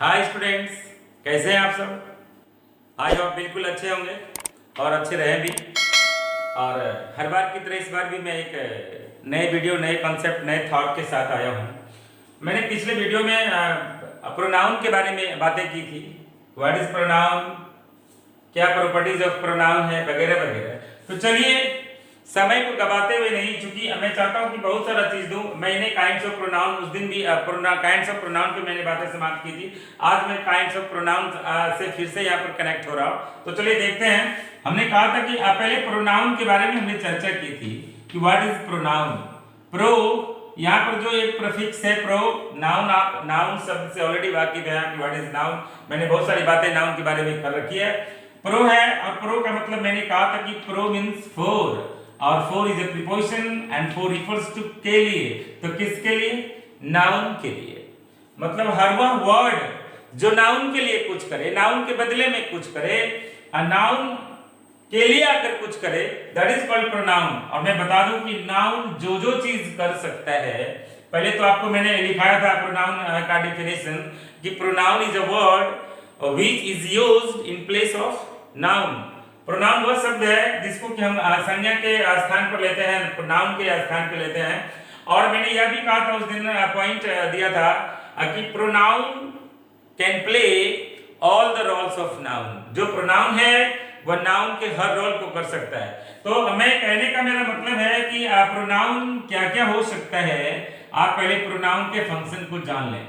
Hi students, कैसे हैं आप सब। आई होप बिल्कुल अच्छे होंगे और अच्छे रहें भी। और हर बार की तरह इस बार भी मैं एक नए वीडियो, नए कॉन्सेप्ट, नए थॉट के साथ आया हूँ। मैंने पिछले वीडियो में प्रोनाउन के बारे में बातें की थी। व्हाट इज प्रोनाउन, क्या प्रॉपर्टीज ऑफ प्रोनाउन है, वगैरह वगैरह। तो चलिए समय को गवाते हुए नहीं, चूंकि मैं चाहता हूं कि बहुत सारा चीज दूं। मैंने काइंड्स ऑफ प्रोनाउन उस दिन भी काइंड्स ऑफ प्रोनाउन पे मैंने बातें समाप्त की थी। आज मैं काइंड्स ऑफ प्रोनाउन से फिर से यहाँ पर कनेक्ट हो रहा हूँ। तो चलिए देखते हैं। हमने कहा था कि पहले प्रोनाउन के बारे में हमने चर्चा की थी कि व्हाट इज प्रोनाउन। प्रो, यहाँ पर जो एक प्रीफिक्स है प्रो, नाउन, आप नाउन शब्द से ऑलरेडी वाकिफ हैं कि व्हाट इज नाउन। मैंने बहुत सारी बातें नाउन के बारे में कर रखी है। प्रो है, और प्रो का मतलब मैंने कहा था कि प्रो मीन्स फोर, और for is a preposition and for refers to के लिए। तो किसके लिए? नाउन के लिए। मतलब हर वह वर्ड जो नाउन के लिए कुछ करे, नाउन के बदले में कुछ करे, नाउन के लिए आकर कुछ करे, दैट इज कॉल्ड प्रोनाउन। और मैं बता दूं कि नाउन जो जो चीज कर सकता है, पहले तो आपको मैंने लिखाया था प्रोनाउन का डेफिनेशन कि pronoun is a word which is used in place of noun. Pronoun वह शब्द है जिसको कि हम संज्ञा के स्थान पर लेते हैं, प्रोनाउन के स्थान पर लेते हैं। और मैंने यह भी कहा था उस दिन, पॉइंट दिया था कि pronoun can play all the roles of noun. जो प्रोनाउन है वह नाउन के हर रोल को कर सकता है। तो मैं कहने का मेरा मतलब है कि प्रोनाउन क्या क्या हो सकता है। आप पहले प्रोनाउन के फंक्शन को जान लें।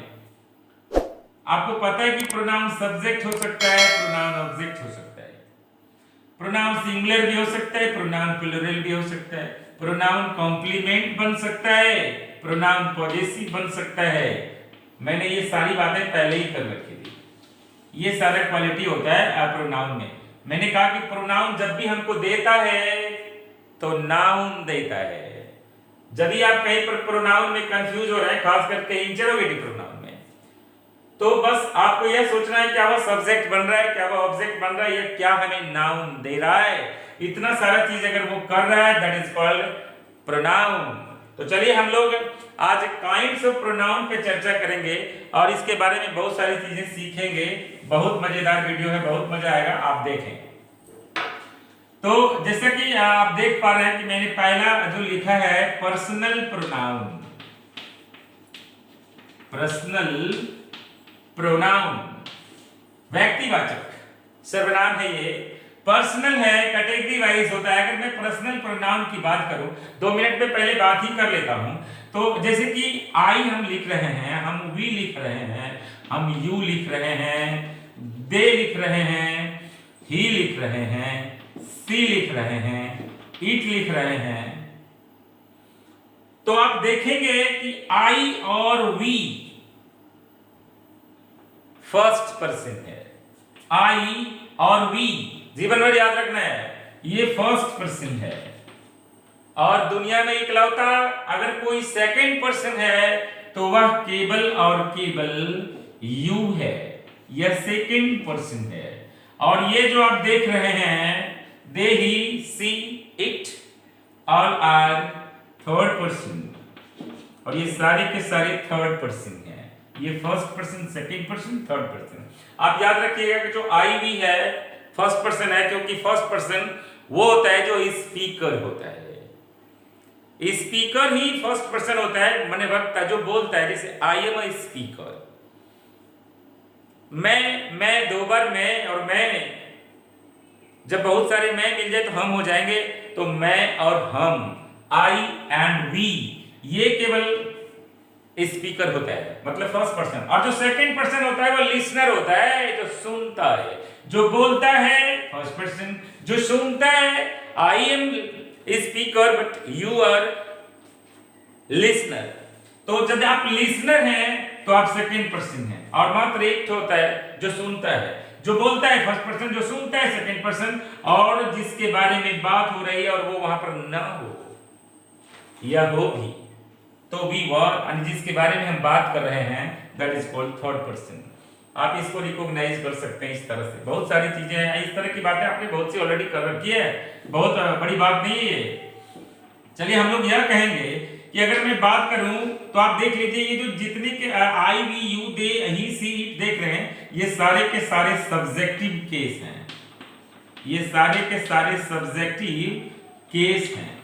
आपको पता है कि प्रोनाउन सब्जेक्ट हो सकता है, प्रोनाउन ऑब्जेक्ट हो सकता है, प्रोनाउन सिंगुलर भी हो सकता है, प्रोनाउन प्लूरल भी हो सकता है, प्रोनाउन कॉम्प्लीमेंट बन सकता है, प्रोनाउन पॉजेसिव बन सकता है। मैंने ये सारी बातें पहले ही कर रखी थी। ये सारा क्वालिटी होता है प्रोनाउन में। मैंने कहा कि प्रोनाउन जब भी हमको देता है तो नाउन देता है। जब भी आप कहीं पर प्रोनाउन में कंफ्यूज हो रहे हैं, खास करके इंटरोगेटिव प्रोनाउन में, तो बस आपको यह सोचना है क्या वह सब्जेक्ट बन रहा है, क्या वह ऑब्जेक्ट बन रहा है, या क्या हमें नाउन दे रहा है। इतना सारा चीज अगर वो कर रहा है, दैट इज कॉल्ड प्रोनाउन। तो चलिए हम लोग आज काइंड्स ऑफ प्रोनाउन पे चर्चा करेंगे और इसके बारे में बहुत सारी चीजें सीखेंगे। बहुत मजेदार वीडियो है, बहुत मजा आएगा, आप देखें। तो जैसा कि आप देख पा रहे हैं कि मैंने पहला जो लिखा है पर्सनल प्रोनाउन। पर्सनल प्रोनाउन व्यक्तिवाचक सर्वनाम है। ये पर्सनल है, कैटेगरी वाइज होता है। अगर मैं पर्सनल प्रोनाउन की बात करूं, 2 मिनट में पहले बात ही कर लेता हूं। तो जैसे कि आई हम लिख रहे हैं, हम वी लिख रहे हैं, हम यू लिख रहे हैं, दे लिख रहे हैं, ही लिख रहे हैं, सी लिख रहे हैं, इट लिख रहे हैं। तो आप देखेंगे कि आई और वी फर्स्ट पर्सन है। आई और वी जीवन भर याद रखना है, ये फर्स्ट पर्सन है। और दुनिया में इकलौता अगर कोई सेकंड पर्सन है तो वह केवल और केवल यू है, यह सेकंड पर्सन है। और ये जो आप देख रहे हैं, they, he, she, it, all are third person. और ये सारे के सारे थर्ड पर्सन हैं। ये first person, second person, third person. आप याद रखिएगा कि जो आई वी है फर्स्ट पर्सन है, क्योंकि फर्स्ट पर्सन वो होता है जो स्पीकर होता है। स्पीकर ही फर्स्ट पर्सन होता है, माने वक्ता जो बोलता है। जैसे आई एम अ स्पीकर, मैं, दो बार मैं और मैं, जब बहुत सारे मैं मिल जाए तो हम हो जाएंगे। तो मैं और हम, आई एंड वी, ये केवल स्पीकर होता है, मतलब फर्स्ट पर्सन। और जो सेकंड पर्सन होता है वो लिसनर होता है, जो सुनता है। जो बोलता है फर्स्ट पर्सन, जो सुनता है I am speaker but you our listener. तो जब आप लिसनर हैं तो आप सेकंड पर्सन हैं। और मात्र एक होता है जो सुनता है। जो बोलता है फर्स्ट पर्सन, जो सुनता है सेकंड पर्सन, और जिसके बारे में बात हो रही है और वो वहां पर ना हो या हो भी तो भी वह, जिसके बारे में हम बात कर रहे हैं, that is called third person. आप इसको रिकॉग्नाइज कर सकते हैं इस तरह से। बहुत सारी चीजें हैं, इस तरह की बातें आपने बहुत सी ऑलरेडी कर रखी है, बहुत बड़ी बात नहीं है। चलिए हम लोग यह कहेंगे कि अगर मैं बात करूं तो आप देख लीजिए ये जो जितने के I we you they he she it देख रहे हैं, ये सारे के सारे सब्जेक्टिव केस हैं। ये सारे के सारे सब्जेक्टिव केस हैं,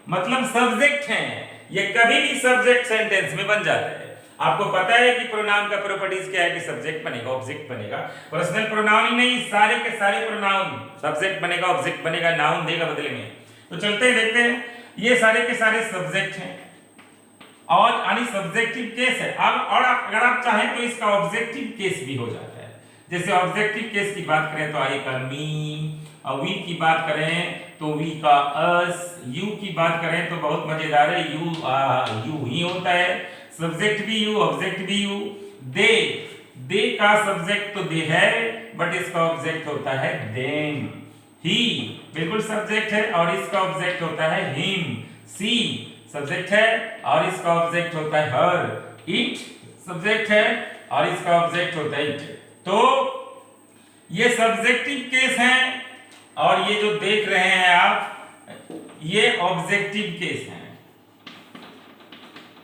मतलब सब्जेक्ट हैं। ये कभी भी सब्जेक्ट सेंटेंस में बन जाता है। आपको पता है कि प्रोनाउन का प्रॉपर्टीज क्या है कि सब्जेक्ट बनेगा, ऑब्जेक्ट बनेगा। पर्सनल प्रोनाउन ही नहीं, सारे के सारे प्रोनाउन सब्जेक्ट बनेगा, ऑब्जेक्ट बनेगा, नाउन देगा बदले में। तो चलते हैं देखते हैं, ये सारे के सारे सब्जेक्ट हैं और यानी सब्जेक्टिव केस है। अब और अगर आप चाहें तो इसका ऑब्जेक्टिव केस भी हो जाता है। जैसे ऑब्जेक्टिव केस की बात करें तो आई का मी, और वी की बात करें तो वी का अस, यू की बात करें तो बहुत मजेदार है, यू ही होता है, सब्जेक्ट भी यू, ऑब्जेक्ट भी यू। दे का सब्जेक्ट तो दे है, बट इसका ऑब्जेक्ट होता है देम। ही बिल्कुल सब्जेक्ट है और इसका ऑब्जेक्ट होता है हिम। सी सब्जेक्ट है और इसका ऑब्जेक्ट होता है हर। इट सब्जेक्ट है और इसका ऑब्जेक्ट होता है इट। तो ये सब्जेक्टिव केस हैं और ये जो देख रहे हैं आप ये ऑब्जेक्टिव केस हैं।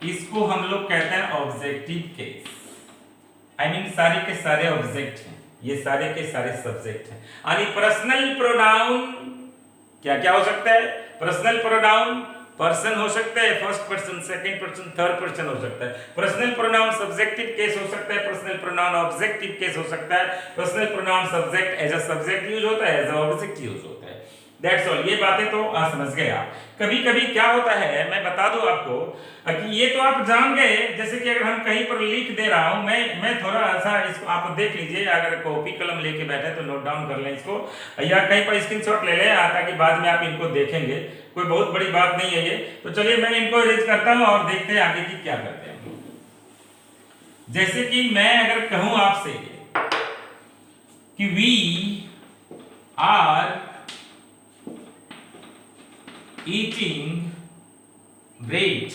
इसको हम लोग कहते हैं ऑब्जेक्टिव केस। आई मीन सारे के सारे ऑब्जेक्ट हैं, ये सारे के सारे सब्जेक्ट हैं। यानी पर्सनल प्रोनाउन क्या क्या हो सकता है? पर्सनल प्रोनाउन पर्सन हो सकता है, first person, second person, third person हो सकता है। पर्सनल प्रोनाउन सब्जेक्टिव केस हो सकता है, पर्सनल प्रोनाउन ऑब्जेक्टिव केस हो सकता है, personal pronoun subject as a subject use होता है, एज अ ऑब्जेक्ट यूज होता है। That's all. ये बातें तो आप समझ गए। आप कभी कभी क्या होता है, मैं बता दूं आपको कि ये तो आप जान गए। जैसे कि अगर हम कहीं पर लिख दे रहा हूं, मैं थोड़ा सा इसको आप देख लीजिए, अगर कॉपी कलम लेके बैठे तो नोट डाउन कर लें इसको, या कहीं पर स्क्रीनशॉट ले लें ताकि बाद में आप इनको देखेंगे। कोई बहुत बड़ी बात नहीं है ये। तो चलिए मैं इनको इरेज करता हूं और देखते हैं आगे की क्या करते हैं। जैसे कि मैं अगर कहूं आपसे कि वी आर ईटिंग ब्रेड,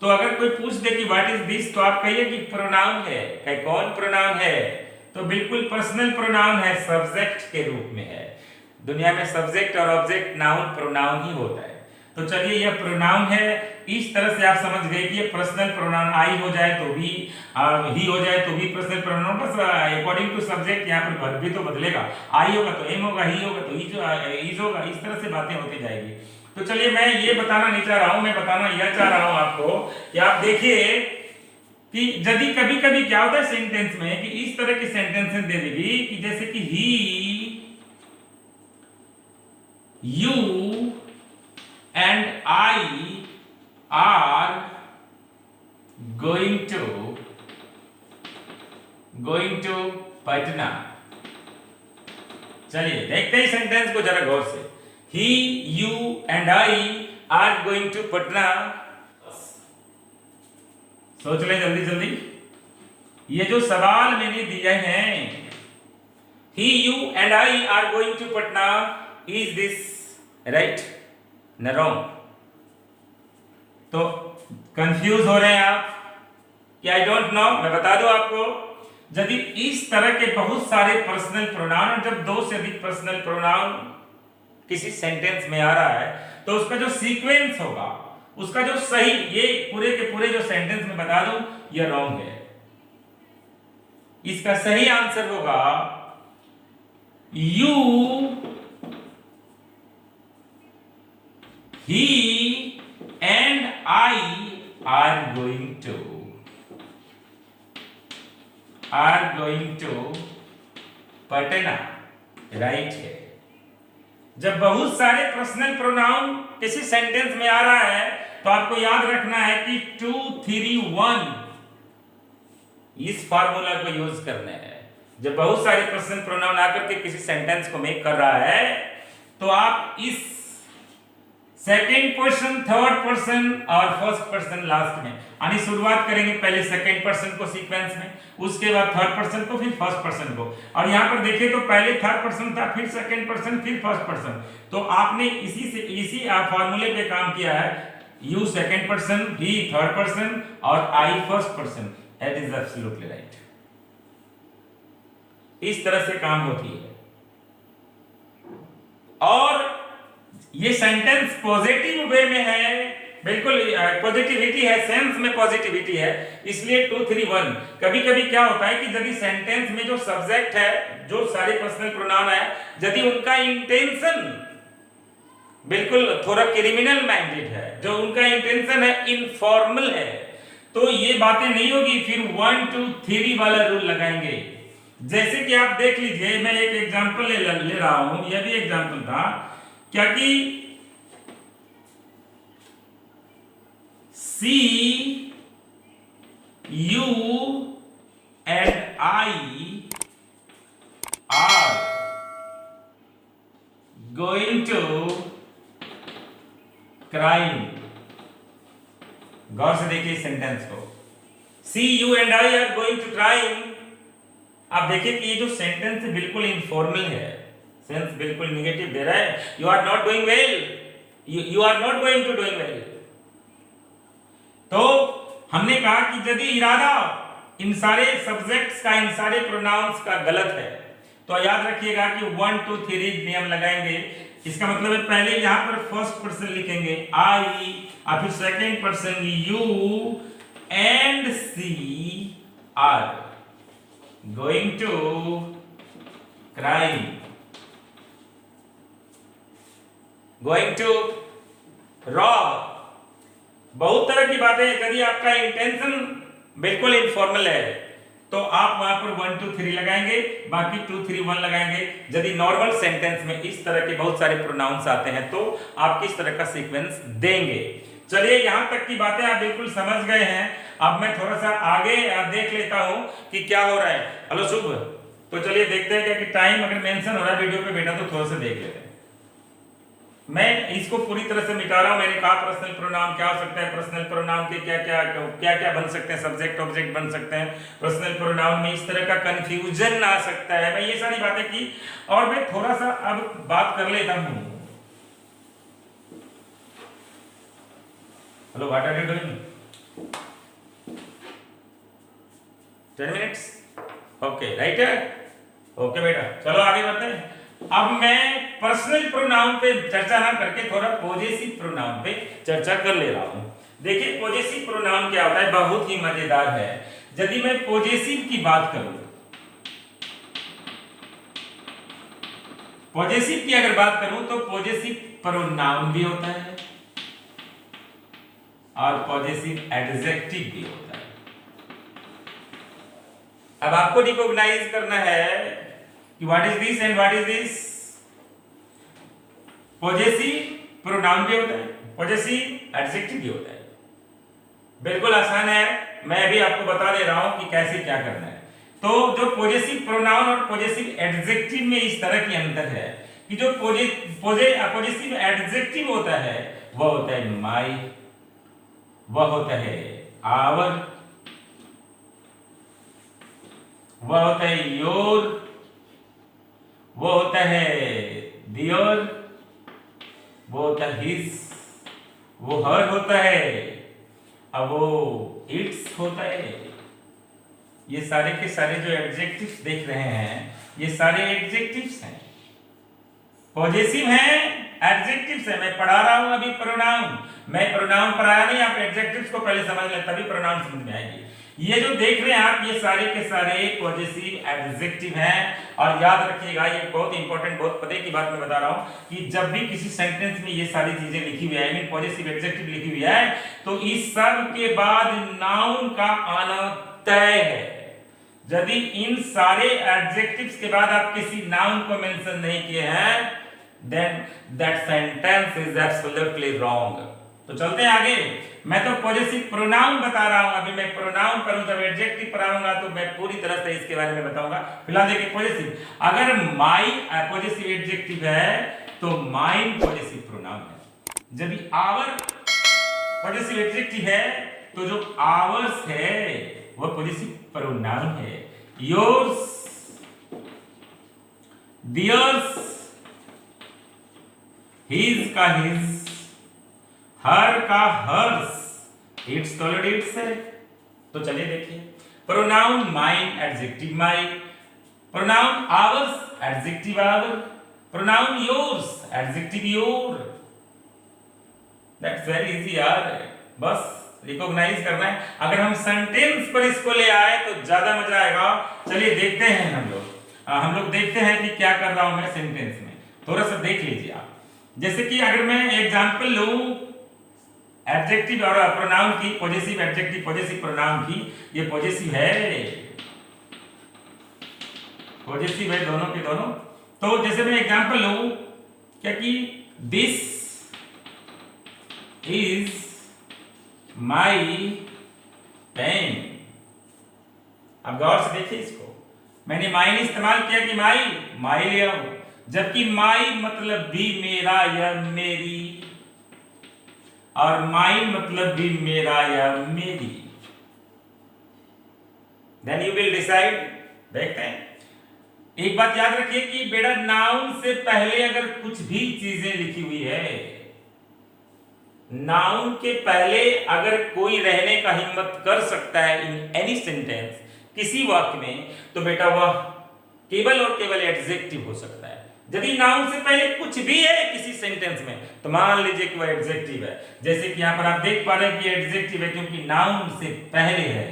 तो अगर कोई पूछ दे कि व्हाट इज दिस, तो आप कहिए कि प्रोनाउन है। कौन प्रोनाउन है? तो बिल्कुल पर्सनल प्रोनाउन है, सब्जेक्ट के रूप में है। दुनिया में सब्जेक्ट और ऑब्जेक्ट, नाउन, प्रोनाउन ही होता है। तो चलिए यह प्रोनाउन है। इस तरह से आप समझ गए कि ये पर्सनल प्रोनाउन आई हो जाए तो भी, ही हो जाए तो भी पर्सनल प्रोनाउन, बस अकॉर्डिंग टू सब्जेक्ट यहाँ पर वर्ब भी तो बदलेगा। आई होगा तो एम होगा, ही होगा तो इज होगा। इस तरह से बातें होती जाएगी। तो चलिए मैं ये बताना नहीं चाह रहा हूं, मैं बताना यह चाह रहा हूं आपको कि आप देखिए कि यदि कभी कभी क्या होता है सेंटेंस में कि इस तरह की सेंटेंसेस दे देगी कि जैसे कि ही, you and I are going to Patna. चलिए देखते हैं सेंटेंस को जरा गौर से। He, you and I are going to Patna. सोच लें जल्दी जल्दी। ये जो सवाल मैंने दिए हैं, He, you and I are going to Patna, is this right? No, wrong? तो कंफ्यूज हो रहे हैं आप कि आई डोंट नो। मैं बता दूं आपको, यदि इस तरह के बहुत सारे पर्सनल प्रोनाउन, और जब दो से अधिक पर्सनल प्रोनाउन किसी सेंटेंस में आ रहा है तो उसका जो सीक्वेंस होगा, उसका जो सही, ये पूरे के पूरे जो सेंटेंस में बता दूं ये रॉन्ग है। इसका सही आंसर होगा you, he and I are going to Patna. Right है। जब बहुत सारे पर्सनल प्रोनाउन किसी सेंटेंस में आ रहा है तो आपको याद रखना है कि 2, 3, 1 इस फार्मूला को यूज करना है। जब बहुत सारे पर्सनल प्रोनाउन आकर के किसी सेंटेंस को मेक कर रहा है तो आप इस सेकेंड पर्सन, थर्ड पर्सन और फर्स्ट पर्सन लास्ट में, यानी शुरुआत करेंगे पहले सेकेंड पर्सन को सीक्वेंस में, उसके बाद थर्ड पर्सन को, फिर फर्स्ट पर्सन को। और यहां पर देखिए तो पहले थर्ड पर्सन था, फिर सेकेंड पर्सन, फिर फर्स्ट पर्सन। तो आपने इसी फार्मूले पे काम किया है। You second person, he third person और I first person. That is absolutely right. इस तरह से काम होती है। और ये सेंटेंस पॉजिटिव वे में है बिल्कुल पॉजिटिविटी है, सेंस में पॉजिटिविटी है, इसलिए 2 3 1। कभी कभी क्या होता है कि यदि सेंटेंस में जो सब्जेक्ट है, जो सारे पर्सनल प्रोनाउन है, यदि उनका इंटेंशन बिल्कुल थोड़ा क्रिमिनल माइंडेड है, जो उनका इंटेंशन है इनफॉर्मल है, तो ये बातें नहीं होगी, फिर 1 2 3 वाला रूल लगाएंगे। जैसे कि आप देख लीजिए, मैं एक एग्जांपल ले रहा हूं, यह भी एग्जांपल था क्या कि see you and I are going to crime. गौर से देखिए इस सेंटेंस को, see you and I are going to crime. आप देखिए कि ये जो सेंटेंस है बिल्कुल इनफॉर्मल है, सेंस बिल्कुल निगेटिव दे रहा है, you are not doing well, you are not going to doing well. तो हमने कहा कि यदि इरादा इन सारे सब्जेक्ट्स का, इन सारे प्रोनाउंस का गलत है, तो याद रखिएगा कि 1 2 3 नियम लगाएंगे। इसका मतलब है पहले यहां पर फर्स्ट पर्सन लिखेंगे आई, और फिर second person you and she are going to crime, going to rob. बहुत तरह की बातें, यदि आपका इंटेंशन बिल्कुल इनफॉर्मल है तो आप वहां पर 1 2 3 लगाएंगे, बाकी 2 3 1 लगाएंगे। यदि नॉर्मल सेंटेंस में इस तरह के बहुत सारे प्रोनाउंस आते हैं तो आप किस तरह का सीक्वेंस देंगे। चलिए यहां तक की बातें आप बिल्कुल समझ गए हैं। अब मैं थोड़ा सा आगे देख लेता हूं कि क्या हो रहा है। हेलो शुभ, तो चलिए देखते हैं क्या कि टाइम अगर मेंशन हो रहा है वीडियो पे बेटा तो थोड़ा सा देख लेते हैं। मैं इसको पूरी तरह से मिटा रहा हूं। मैंने कहा पर्सनल प्रोनाउन क्या हो सकता है, पर्सनल प्रोनाउन के क्या क्या बन सकते हैं, सब्जेक्ट ऑब्जेक्ट बन सकते हैं, पर्सनल प्रोनाउन में इस तरह का कंफ्यूजन आ सकता है। मैं ये सारी बातें की और मैं थोड़ा सा अब बात कर लेता हूं। Hello, what are you doing? 10 minutes, okay right है, ओके बेटा चलो आगे बढ़ते हैं। अब मैं पर्सनल प्रोनाउन पे चर्चा ना करके थोड़ा पॉजेसिव प्रोनाउन पे चर्चा कर ले रहा हूं। देखिए पॉजेसिव प्रोनाउन क्या होता है, बहुत ही मजेदार है। यदि मैं पॉजेसिव की बात करूं, पॉजेसिव की अगर बात करूं तो पॉजेसिव प्रोनाउन भी होता है और पॉजेसिव एडजेक्टिव भी होता है। अब आपको रिकॉग्नाइज करना है कि what is this and what is this. Possessive pronoun भी होता है, पॉजेसिव एडजेक्टिव भी होता है। बिल्कुल आसान है, मैं अभी आपको बता दे रहा हूं कि कैसे क्या करना है। तो जो पॉजेसिव प्रोनाउन और पॉजेसिव एडजेक्टिव में इस तरह की अंतर है कि जो पॉजेसिव एडजेक्टिव होता है वह होता है माई, वह होता है आवर, वह होता है योर, वो होता है दियर, वो होता है हिज, वो हर होता है, अब वो इट्स होता है। ये सारे के सारे जो एडजेक्टिव्स देख रहे हैं ये सारे एडजेक्टिव्स हैं, पॉजेसिव हैं, एडजेक्टिव्स हैं। मैं पढ़ा रहा हूं अभी प्रोनाउन, मैं प्रोनाउन पढ़ाया नहीं, आप एडजेक्टिव्स को पहले समझ लें तभी प्रोनाउन समझ में आएगी। ये जो देख रहे हैं आप ये सारे के सारे पॉजेसिव एडजेक्टिव हैं। और याद रखिएगा ये बहुत इंपॉर्टेंट, बहुत पते की बात मैं बता रहा हूं कि जब भी किसी सेंटेंस में ये सारी चीजें लिखी हुई है, पॉजेसिव एडजेक्टिव लिखी हुई है, तो इस सब के बाद नाउन का आना तय है। यदि इन सारे एडजेक्टिव्स के बाद आप किसी नाउन को मेंशन नहीं किए हैं then that sentence is absolutely wrong। तो चलते हैं आगे। मैं तो पॉजेसिव प्रोनाउन बता रहा हूं, अभी मैं प्रोनाउन पर हूं, जब एडजेक्टिव पढ़ाऊंगा तो मैं पूरी तरह से इसके बारे में बताऊंगा। फिलहाल देखिए पॉजेसिव, अगर माई पॉजेसिव एडजेक्टिव है तो माइन पॉजेसिव प्रोनाउन है। यदि आवर पॉजेसिव एडजेक्टिव है तो जो आवर्स है वह पॉजेसिव प्रोनाउन है। योर्स, दियर्स, हिज का हिज, हर का हर्स, इट्स तो ऑलरेडी इट्स है। तो चलिए देखिए, pronoun mine adjective my, pronoun ours adjective our, pronoun yours adjective your, that's very easy यार, बस रिकॉग्नाइज करना है। अगर हम सेंटेंस पर इसको ले आए तो ज्यादा मजा आएगा। चलिए देखते हैं हम लोग देखते हैं कि क्या कर रहा हूं मैं सेंटेंस में। थोड़ा सा देख लीजिए आप। जैसे कि अगर मैं एग्जांपल लूं एडजेक्टिव और प्रोनाउन की, पॉजेसिव एडजेक्टिव पॉजेसिव प्रोनाउन की, ये पॉजेसिव है दोनों के दोनों। तो जैसे मैं एग्जांपल लूं क्या कि दिस इज माई पेन। अब गौर से देखिए इसको, मैंने माई ने इस्तेमाल किया कि माई ले आओ, जबकि माई मतलब भी मेरा या मेरी, और माई मतलब भी मेरा या मेरी। Then you will decide. देखते हैं, एक बात याद रखिए कि बेटा नाउन से पहले अगर कुछ भी चीजें लिखी हुई है, नाउन के पहले अगर कोई रहने का हिम्मत कर सकता है इन एनी सेंटेंस, किसी वाक्य में, तो बेटा वह केवल और केवल एडजेक्टिव हो सकता है। यदि नाउन से पहले कुछ भी है किसी सेंटेंस में, तो मान लीजिए कि वह एडजेक्टिव है। जैसे कि यहां पर आप देख पा रहे हैं कि एडजेक्टिव है क्योंकि नाउन से पहले है,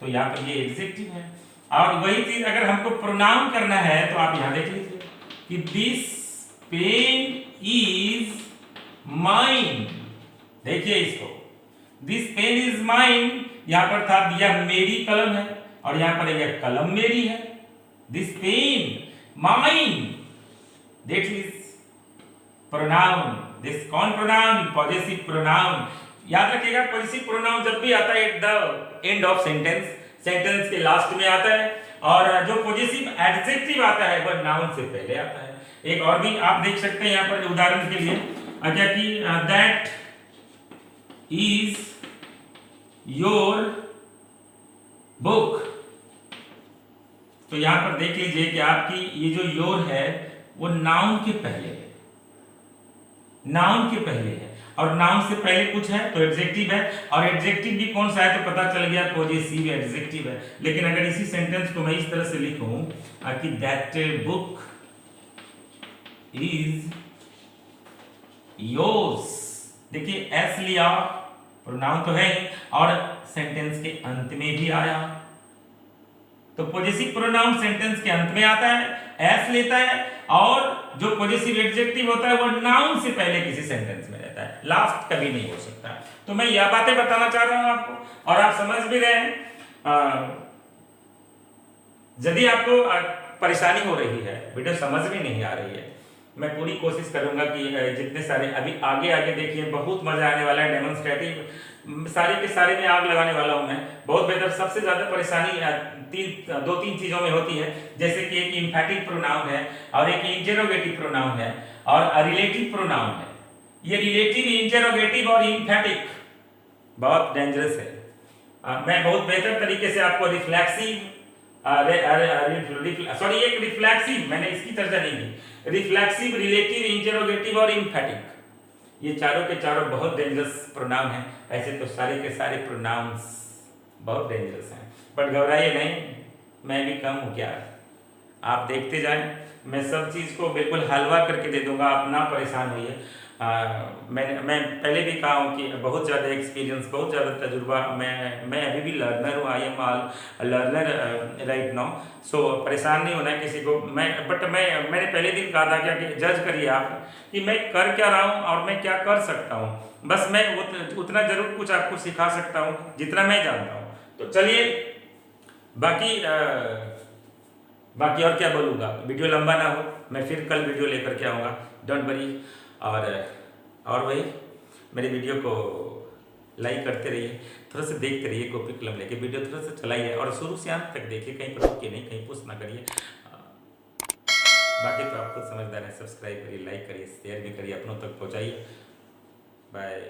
तो यहां पर ये एडजेक्टिव है। और वही चीज अगर हमको प्रोनाउन करना है तो आप यहां देख लीजिए कि दिस पेन इज माइन। देखिए इसको, दिस पेन इज माइन, यहां पर था दिया मेरी कलम है, और यहां पर यह कलम मेरी है। This pen mine, that is pronoun. This कौन प्रोनाउन? Possessive pronoun. याद रखिएगा पॉजेसिव प्रोनाउन जब भी आता है at the end of sentence, sentence के लास्ट में आता है, और जो पॉजेसिव एडजेक्टिव आता है वह नाउन से पहले आता है। एक और भी आप देख सकते हैं यहां पर उदाहरण के लिए, क्या कि दैट इज योर बुक। तो यहां पर देख लीजिए कि आपकी ये जो योर है वो नाउन के पहले है, नाउन के पहले है, और नाउन से पहले कुछ है तो एडजेक्टिव है, और एडजेक्टिव भी कौन सा है तो पता चल गया पॉजेसिव एडजेक्टिव है। लेकिन अगर इसी सेंटेंस को मैं इस तरह से लिखूं कि दैट बुक इज योर्स, देखिए एस लिया, प्रोनाउन तो है ही, और सेंटेंस के अंत में भी आया। तो पॉजेसिव प्रोनाउन सेंटेंस के अंत में आता है, एस लेता है, और जो पॉजेसिव एडजेक्टिव होता है वो नाउन से पहले किसी सेंटेंस में रहता है, लास्ट कभी नहीं हो सकता। तो मैं यह बातें बताना चाह रहा हूं आपको, और आप समझ भी रहे हैं। यदि आपको परेशानी हो रही है, वीडियो समझ में नहीं आ रही है, मैं पूरी कोशिश करूंगा कि जितने सारे अभी आगे देखिए बहुत मजा आने वाला है। डेमोन्स्ट्रेटिव सारे के सारे में आग लगाने वाला हूं मैं, बहुत बेहतर। सबसे ज्यादा परेशानी दो तीन चीजों में होती है, जैसे कि एक इंफैटिक प्रोनाउन है, और एक इंटेरोगेटिव प्रोनाउन है, और रिलेटिव प्रोनाउन है। ये रिलेटिव, इंटेरोगेटिव और इंफैटिक बहुत डेंजरस है। मैं बहुत बेहतर तरीके से आपको रिफ्लेक्सिव, सॉरी एक रिफ्लेक्सिव, मैंने इसकी चर्चा नहीं की, रिफ्लेक्सिव, रिलेटिव, इंटेरोगेटिव और इंफैटिक, ये चारों के चारों बहुत डेंजरस प्रोनाउन हैं। ऐसे तो सारे के सारे प्रोनाउंस बहुत डेंजरस हैं, बट घबराइए नहीं, मैं भी कम हूं क्या। आप देखते जाएं, मैं सब चीज को बिल्कुल हलवा करके दे दूंगा, आप ना परेशान होइए। मैं पहले भी कहा हूँ कि बहुत ज़्यादा एक्सपीरियंस, बहुत ज़्यादा तजुर्बा, मैं अभी भी लर्नर हूँ, I am all learner right now. So परेशान नहीं होना है किसी को। मैंने पहले दिन कहा था क्या कि जज करिए आप कि मैं कर क्या रहा हूँ और मैं क्या कर सकता हूँ। बस मैं उतना जरूर कुछ आपको सिखा सकता हूँ जितना मैं जानता हूँ। तो चलिए बाकी और क्या बोलूँगा, वीडियो लंबा ना हो, मैं फिर कल वीडियो लेकर के आऊँगा, डोंट वरी। और वही मेरे वीडियो को लाइक करते रहिए, थोड़ा सा देखते रहिए, कॉपी कलम लेके वीडियो थोड़ा सा चलाइए, और शुरू से अंत तक देखिए, कहीं पर रुकिए नहीं, कहीं पुश ना करिए। बाकी तो आप खुद समझदार हैं, सब्सक्राइब करिए, लाइक करिए, शेयर भी करिए, अपनों तक पहुँचाइए। बाय।